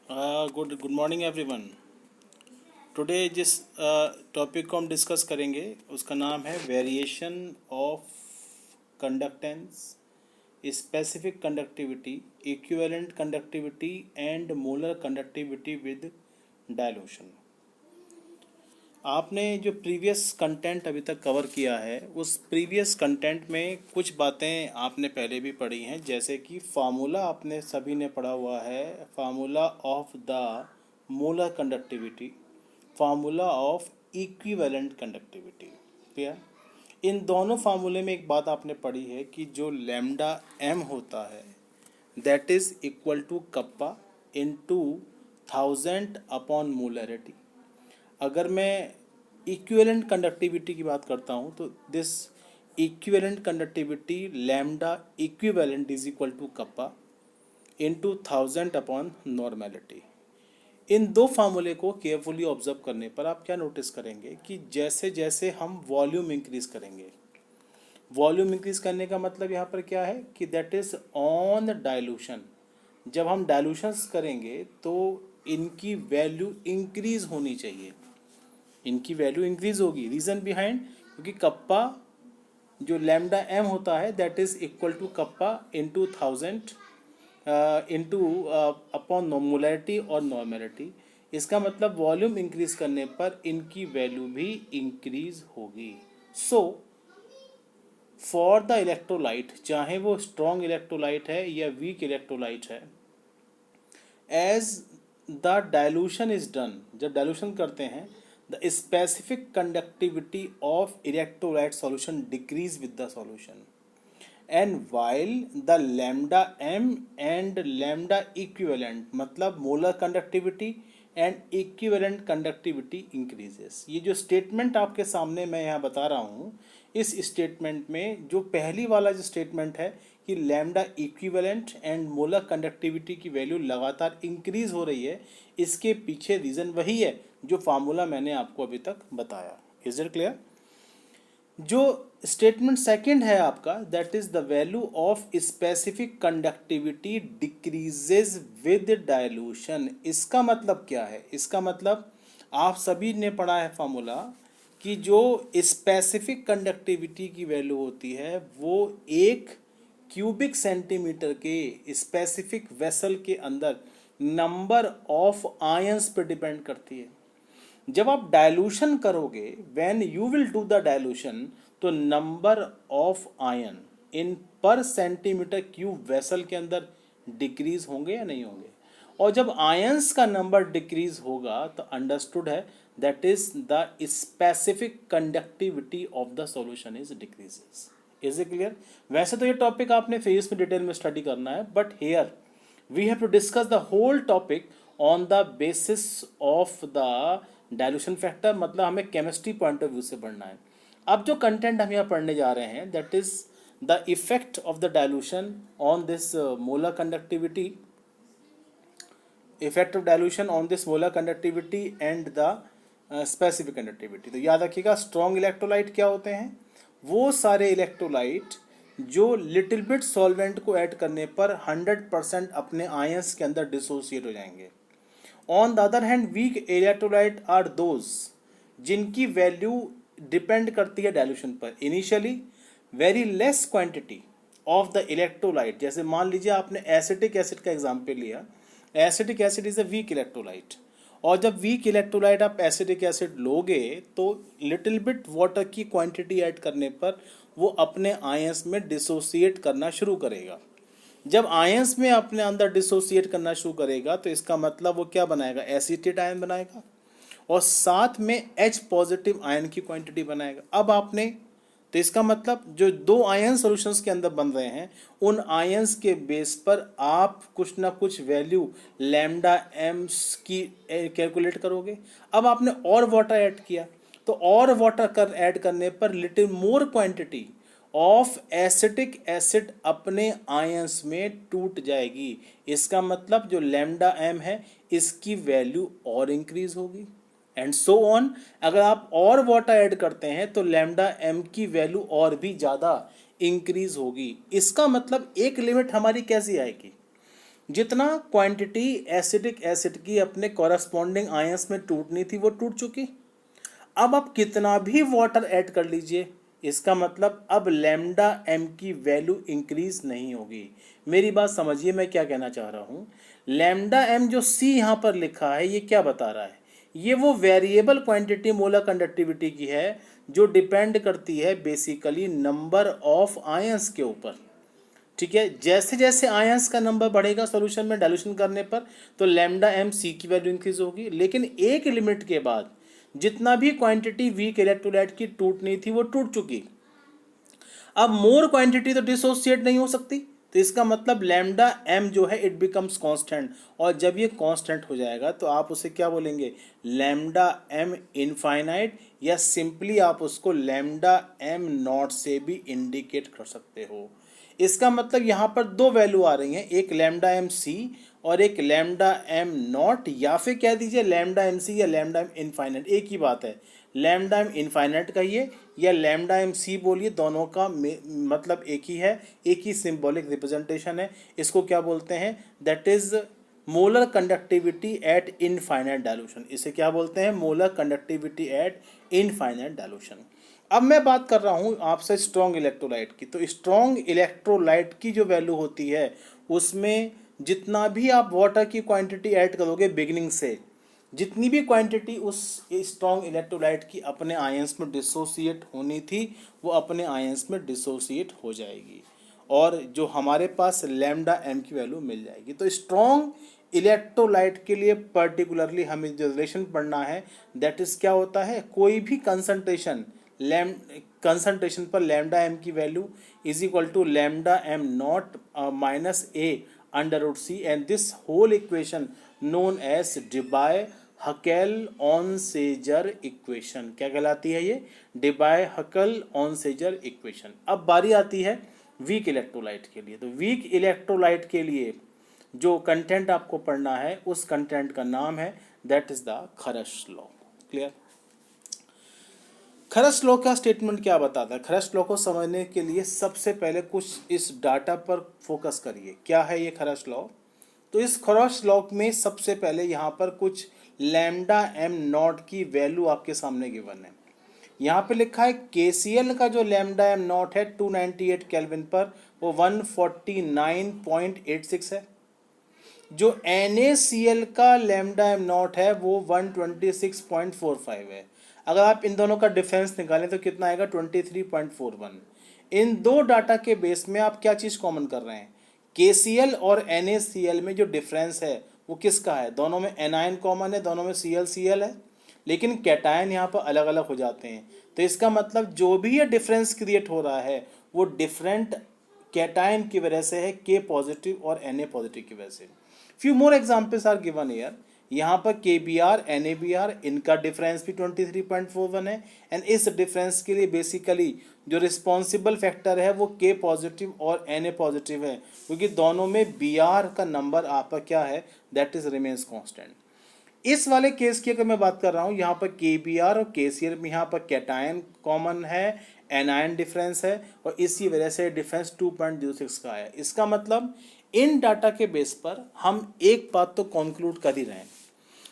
Good morning everyone. Today जिस topic को हम डिस्कस करेंगे उसका नाम है variation of conductance, specific conductivity, equivalent conductivity and molar conductivity with dilution. आपने जो प्रीवियस कंटेंट अभी तक कवर किया है उस प्रीवियस कंटेंट में कुछ बातें आपने पहले भी पढ़ी हैं, जैसे कि फार्मूला आपने सभी ने पढ़ा हुआ है, formula of the molar conductivity, formula of equivalent conductivity. Clear? इन दोनों फार्मूले में एक बात आपने पढ़ी है कि जो लैम्डा एम होता है that is equal to kappa into 1000 upon molarity. अगर मैं इक्विवेलेंट कंडक्टिविटी की बात करता हूँ तो this equivalent conductivity lambda equivalent is equal to kappa into 1000 upon normality. इन दो फार्मूले को केयरफुली ऑब्जर्व करने पर आप क्या नोटिस करेंगे कि जैसे जैसे हम वॉल्यूम इंक्रीज करेंगे, वॉल्यूम इंक्रीज करने का मतलब यहाँ पर क्या है कि दैट इज ऑन डाइल्यूशन। जब हम डाइल्यूशंस करेंगे तो इनकी वैल्यू इंक्रीज होनी चाहिए, इनकी वैल्यू इंक्रीज होगी। रीज़न बिहाइंड, क्योंकि कप्पा जो लैम्डा एम होता है that is equal to kappa into 1000 into upon molarity और नॉर्मेलिटी। इसका मतलब वॉल्यूम इंक्रीज करने पर इनकी वैल्यू भी इंक्रीज होगी। सो फॉर द इलेक्ट्रोलाइट, चाहे वो स्ट्रॉन्ग इलेक्ट्रोलाइट है या वीक इलेक्ट्रोलाइट है, as the dilution is done, जब डाइल्यूशन करते हैं the specific conductivity of electrolyte solution decrease with the solution, and while the lambda m and lambda equivalent मतलब molar conductivity and equivalent conductivity increases। ये जो statement आपके सामने मैं यहाँ बता रहा हूँ, इस स्टेटमेंट में जो पहली वाला जो स्टेटमेंट है कि lambda equivalent and molar conductivity की वैल्यू लगातार इंक्रीज हो रही है, इसके पीछे रीज़न वही है जो फार्मूला मैंने आपको अभी तक बताया। Is it clear? जो स्टेटमेंट सेकंड है आपका that is the value of specific conductivity decreases with dilution. इसका मतलब क्या है? इसका मतलब आप सभी ने पढ़ा है फार्मूला कि जो स्पेसिफिक कंडक्टिविटी की वैल्यू होती है वो एक क्यूबिक सेंटीमीटर के स्पेसिफिक वेसल के अंदर नंबर ऑफ आयंस पर डिपेंड करती है। जब आप डाइल्यूशन करोगे, when you will do the dilution, तो नंबर ऑफ आयन इन पर सेंटीमीटर क्यूब वेसल के अंदर डिक्रीज होंगे या नहीं होंगे? और जब आयंस का नंबर डिक्रीज होगा तो अंडरस्टूड है that is the specific conductivity of the solution is decreases. Is it clear? वैसे तो ये टॉपिक आपने फेस में डिटेल में स्टडी करना है, but here we have to discuss the whole topic on the basis of the dilution factor. मतलब हमें केमिस्ट्री पॉइंट ऑफ व्यू से पढ़ना है। अब जो कंटेंट हम यहाँ पढ़ने जा रहे हैं that is the effect of the dilution on this molar conductivity, effect of dilution on this molar conductivity and the specific conductivity. तो याद रखिएगा, स्ट्रॉन्ग इलेक्ट्रोलाइट क्या होते हैं? वो सारे इलेक्ट्रोलाइट जो लिटिल बिट सॉल्वेंट को ऐड करने पर 100% अपने आयंस के अंदर डिसोसिएट हो जाएंगे। On the other hand weak electrolyte are those जिनकी वैल्यू डिपेंड करती है डाइल्यूशन पर। Initially very less quantity of the electrolyte, जैसे मान लीजिए आपने एसिटिक एसिड का एग्जांपल लिया, acetic acid is a weak electrolyte, और जब वीक इलेक्ट्रोलाइट आप एसिटिक एसिड लोगे तो लिटिल बिट वाटर की क्वांटिटी ऐड करने पर वो अपने आयंस में डिसोसिएट करना शुरू करेगा। जब आयंस में अपने अंदर डिसोसिएट करना शुरू करेगा तो इसका मतलब वो क्या बनाएगा? एसीटेट आयन बनाएगा और साथ में H पॉजिटिव आयन की क्वांटिटी बनाएगा। अब आपने, तो इसका मतलब जो दो आयन सॉल्यूशंस के अंदर बन रहे हैं उन आयंस के बेस पर आप कुछ ना कुछ वैल्यू लैम्डा एम्स की कैलकुलेट करोगे। अब आपने और वाटर ऐड किया तो और वाटर ऐड करने पर little more quantity of acetic acid अपने आयंस में टूट जाएगी। इसका मतलब जो लैम्डा एम है इसकी वैल्यू और इंक्रीज होगी एंड सो ऑन। अगर आप और वाटर ऐड करते हैं तो लैम्डा एम की वैल्यू और भी ज़्यादा इंक्रीज होगी। इसका मतलब एक लिमिट हमारी कैसी आएगी जितना क्वांटिटी एसिटिक एसिड की अपने कॉरस्पॉन्डिंग आयंस में टूटनी थी वो टूट चुकी। अब आप कितना भी वाटर ऐड कर लीजिए, इसका मतलब अब लैम्डा एम की वैल्यू इंक्रीज नहीं होगी। मेरी बात समझिए मैं क्या कहना चाह रहा हूँ। लैम्डा एम जो सी यहाँ पर लिखा है ये क्या बता रहा है, ये वो वेरिएबल क्वांटिटी मोलर कंडक्टिविटी की है जो डिपेंड करती है बेसिकली नंबर ऑफ आयंस के ऊपर। ठीक है, जैसे जैसे आयंस का नंबर बढ़ेगा सॉल्यूशन में डाइल्यूशन करने पर तो लैम्डा एम सी की वैल्यू इंक्रीज होगी, लेकिन एक लिमिट के बाद जितना भी क्वांटिटी वीक इलेक्ट्रोलाइट की टूटनी थी वो टूट चुकी। अब मोर क्वांटिटी तो डिसोसिएट नहीं हो सकती, तो इसका मतलब लैम्डा एम जो है इट बिकम्स कांस्टेंट, और जब ये कांस्टेंट हो जाएगा तो आप उसे क्या बोलेंगे, लैम्डा एम इनफाइनाइट, या सिंपली आप उसको लैम्डा एम नॉट से भी इंडिकेट कर सकते हो। इसका मतलब यहाँ पर दो वैल्यू आ रही हैं, एक लैम्डा एम सी और एक लैम्डा एम नॉट, या फिर कह दीजिए लैम्डा एम सी या लैम्डा एम इनफाइनाइट, एक ही बात है। लैम्डा एम इनफाइनाइट कहिए या लैम्डा एम सी बोलिए, दोनों का मतलब एक ही है, एक ही सिंबॉलिक रिप्रेजेंटेशन है। इसको क्या बोलते हैं, that is molar conductivity eight infinite dilution. इसे क्या बोलते हैं, molar conductivity eight infinite dilution. अब मैं बात कर रहा हूँ आपसे स्ट्रॉन्ग इलेक्ट्रोलाइट की, तो स्ट्रॉन्ग इलेक्ट्रोलाइट की जो वैल्यू होती है उसमें जितना भी आप वाटर की क्वांटिटी ऐड करोगे बिगिनिंग से, जितनी भी क्वांटिटी उस स्ट्रॉन्ग इलेक्ट्रोलाइट की अपने आयंस में डिसोसिएट होनी थी वो अपने आयंस में डिसोसिएट हो जाएगी, और जो हमारे पास लैम्डा एम की वैल्यू मिल जाएगी। तो स्ट्रॉन्ग इलेक्ट्रोलाइट के लिए पर्टिकुलरली हमें जो रिलेशन पढ़ना है दैट इज क्या होता है, कोई भी कंसंट्रेशन पर लैम्डा एम की value is equal to lambda M not minus A under root C, and this whole equation known as Debye Huckel Onsager equation. क्या कहलाती है ये, डिबाय हकेल ऑनसेजर इक्वेशन। अब बारी आती है वीक इलेक्ट्रोलाइट के लिए। तो वीक इलेक्ट्रोलाइट के लिए जो कंटेंट आपको पढ़ना है उस कंटेंट का नाम है that is the Kohlrausch law. Clear. Kohlrausch law का स्टेटमेंट क्या बताता है, खरश लॉ को समझने के लिए सबसे पहले कुछ इस डाटा पर फोकस करिए। क्या है ये खरश लॉ, तो इस खरश लॉ में सबसे पहले यहाँ पर कुछ लैम्डा एम नॉट की वैल्यू आपके सामने गिवन है। यहाँ पे लिखा है KCl का जो लैम्डा एम नॉट है 298 केल्विन पर वो 149.86 है। जो NaCl का लैम्डा एम नॉट है वो 126.45 है। अगर आप इन दोनों का डिफरेंस निकालें तो कितना आएगा, 23.41। इन दो डाटा के बेस में आप क्या चीज़ कॉमन कर रहे हैं, KCl और NaCl में जो डिफरेंस है वो किसका है, दोनों में एनायन कॉमन है, दोनों में Cl है, लेकिन कैटायन यहाँ पर अलग अलग हो जाते हैं। तो इसका मतलब जो भी ये डिफरेंस क्रिएट हो रहा है वो डिफरेंट कैटायन की वजह से है, K पॉजिटिव और Na पॉजिटिव की वजह से। Few more examples are given here. यहाँ पर KBr NaBr इनका डिफरेंस भी 23.41 है, एंड इस डिफरेंस के लिए बेसिकली जो रिस्पॉन्सिबल फैक्टर है वो K पॉजिटिव और Na पॉजिटिव है, क्योंकि दोनों में Br का नंबर आपका क्या है, दैट इज रिमेन्स कांस्टेंट। इस वाले केस की अगर मैं बात कर रहा हूँ, यहाँ पर KBr और KCl में यहाँ पर कैटायन कॉमन है, एनायन डिफरेंस है, और इसी वजह से डिफरेंस 2.06 का है। इसका मतलब इन डाटा के बेस पर हम एक बात तो कंक्लूड कर ही रहे हैं,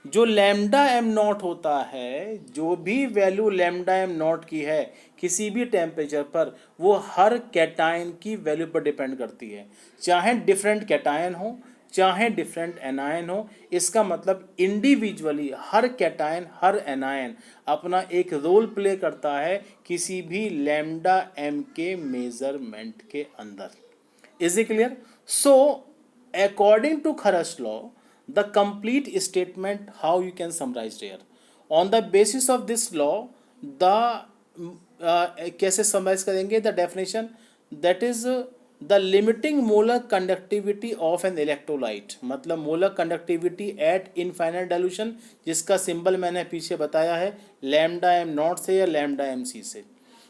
जो लैम्डा एम नॉट होता है, जो भी वैल्यू लैम्डा एम नॉट की है किसी भी टेम्परेचर पर, वो हर कैटायन की वैल्यू पर डिपेंड करती है, चाहे डिफरेंट कैटायन हो चाहे डिफरेंट एनायन हो। इसका मतलब इंडिविजुअली हर कैटायन हर एनायन अपना एक रोल प्ले करता है किसी भी लैम्डा एम के मेजरमेंट के अंदर। Is it clear? So according to Kharash law, the complete statement how you can summarize here. On the basis of this law, the कैसे summarize करेंगे the definition, that is the limiting molar conductivity of an electrolyte, मतलब molar conductivity at infinite dilution, जिसका symbol मैंने पीछे बताया है lambda M not से या लैम्डा एम सी से,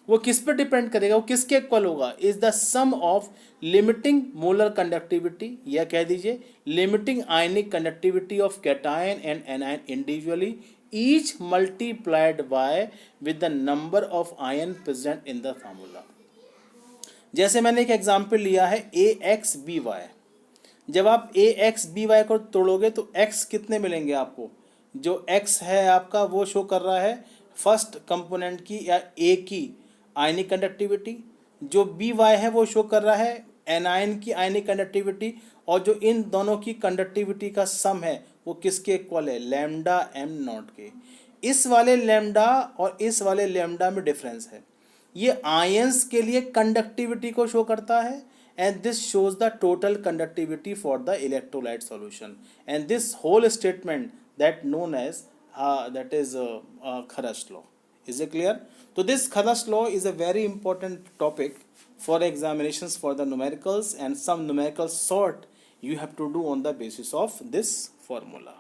वो किस पर डिपेंड करेगा, वो किसके इक्वल होगा, is the sum of limiting molar conductivity, या कह दीजिए limiting ionic conductivity of cation and anion individually, each multiplied by with the number of ion present in the formula. जैसे मैंने एक एग्जाम्पल लिया है AXBY, जब आप ए एक्स बी वाई को तोड़ोगे तो एक्स कितने मिलेंगे आपको, जो एक्स है आपका वो शो कर रहा है फर्स्ट कंपोनेंट की या ए की आयनिक कंडक्टिविटी, जो बी वाई है वो शो कर रहा है एनायन की आयनिक कंडक्टिविटी, और जो इन दोनों की कंडक्टिविटी का सम है वो किसके इक्वल है, लैम्डा एम नॉट के। इस वाले लैम्डा और इस वाले लैम्डा में डिफरेंस है, ये आयंस के लिए कंडक्टिविटी को शो करता है, and this shows the total conductivity for the electrolyte solution, and this whole statement that known as that is Kharas law. Is it clear? So this Kharas law is a very important topic for examinations for the numericals, and some numerical sort you have to do on the basis of this formula.